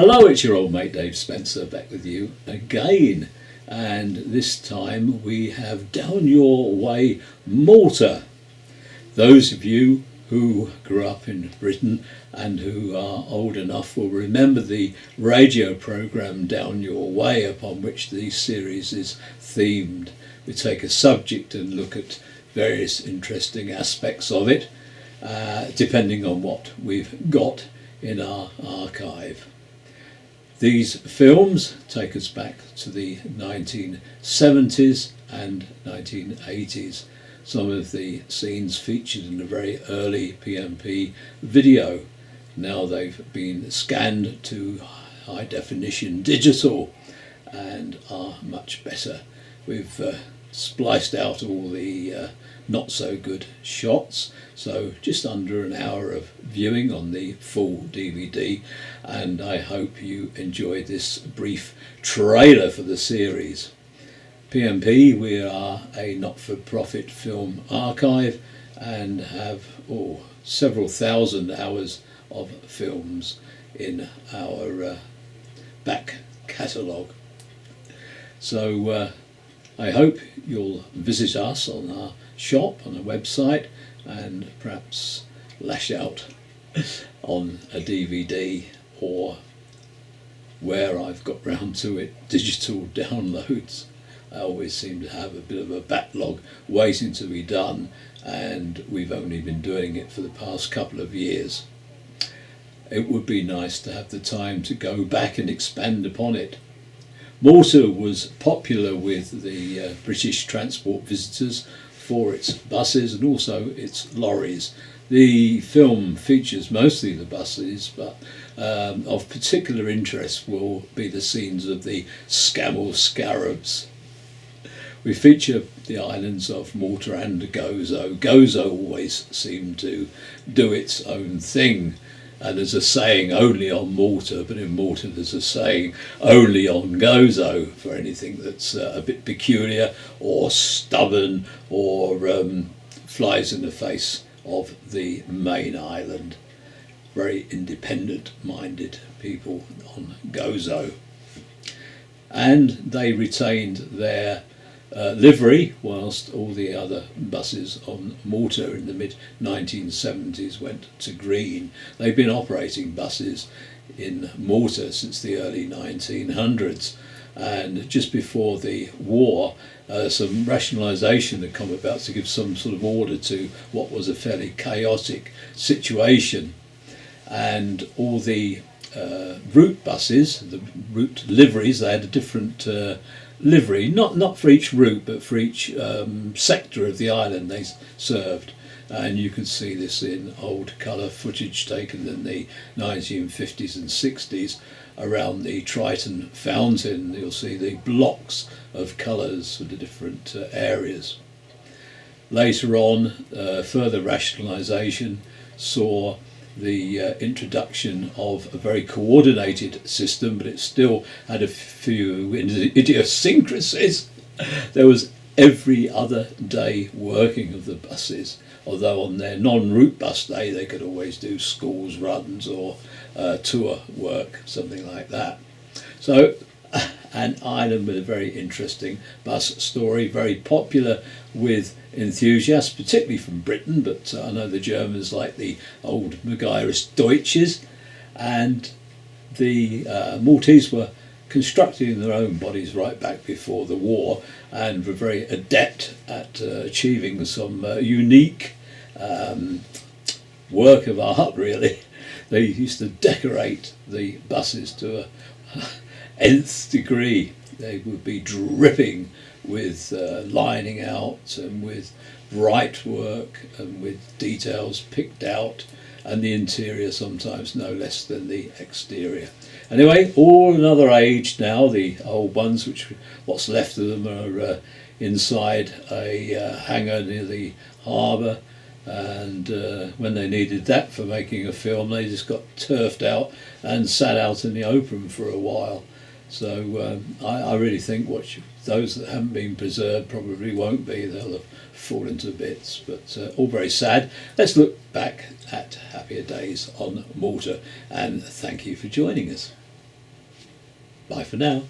Hello, it's your old mate Dave Spencer back with you again, and this time we have Down Your Way Malta. Those of you who grew up in Britain and who are old enough will remember the radio programme Down Your Way, upon which the series is themed. We take a subject and look at various interesting aspects of it, depending on what we've got in our archive. These films take us back to the 1970s and 1980s. Some of the scenes featured in a very early PMP video. Now they've been scanned to high definition digital and are much better. We've spliced out all the not so good shots, so just under an hour of viewing on the full DVD, and I hope you enjoyed this brief trailer for the series. PMP, we are a not-for-profit film archive and have several thousand hours of films in our back catalogue. So I hope you'll visit us on our shop, on our website, and perhaps lash out on a DVD, or where I've got round to it, digital downloads. I always seem to have a bit of a backlog waiting to be done, and we've only been doing it for the past couple of years. It would be nice to have the time to go back and expand upon it. Malta was popular with the British transport visitors for its buses and also its lorries. The film features mostly the buses, but of particular interest will be the scenes of the Scamell Scarabs. We feature the islands of Malta and Gozo. Gozo always seemed to do its own thing. And there's a saying only on Malta, but in Malta there's a saying only on Gozo for anything that's a bit peculiar or stubborn or flies in the face of the main island. Very independent-minded people on Gozo. And they retained their livery, whilst all the other buses on Malta in the mid-1970s went to green. They've been operating buses in Malta since the early 1900s, and just before the war some rationalisation had come about to give some sort of order to what was a fairly chaotic situation, and all the route buses, the route liveries, they had a different livery, not for each route but for each sector of the island they served, and you can see this in old colour footage taken in the 1950s and 60s around the Triton fountain. You'll see the blocks of colours for the different areas. Later on, further rationalisation saw the introduction of a very coordinated system, but it still had a few idiosyncrasies. There was every other day working of the buses, although on their non-route bus day they could always do schools runs or tour work, something like that. So an island with a very interesting bus story, very popular with enthusiasts, particularly from Britain, but I know the Germans like the old Mageirus Deutsches, and the Maltese were constructing their own bodies right back before the war and were very adept at achieving some unique work of art, really. They used to decorate the buses to a nth degree. They would be dripping with lining out and with bright work and with details picked out, and the interior sometimes no less than the exterior. Anyway, all another age now. The old ones, what's left of them, are inside a hangar near the harbour, and when they needed that for making a film, they just got turfed out and sat out in the open for a while. So I really think those that haven't been preserved probably won't be. They'll have fallen to bits, but all very sad. Let's look back at happier days on Malta, and thank you for joining us. Bye for now.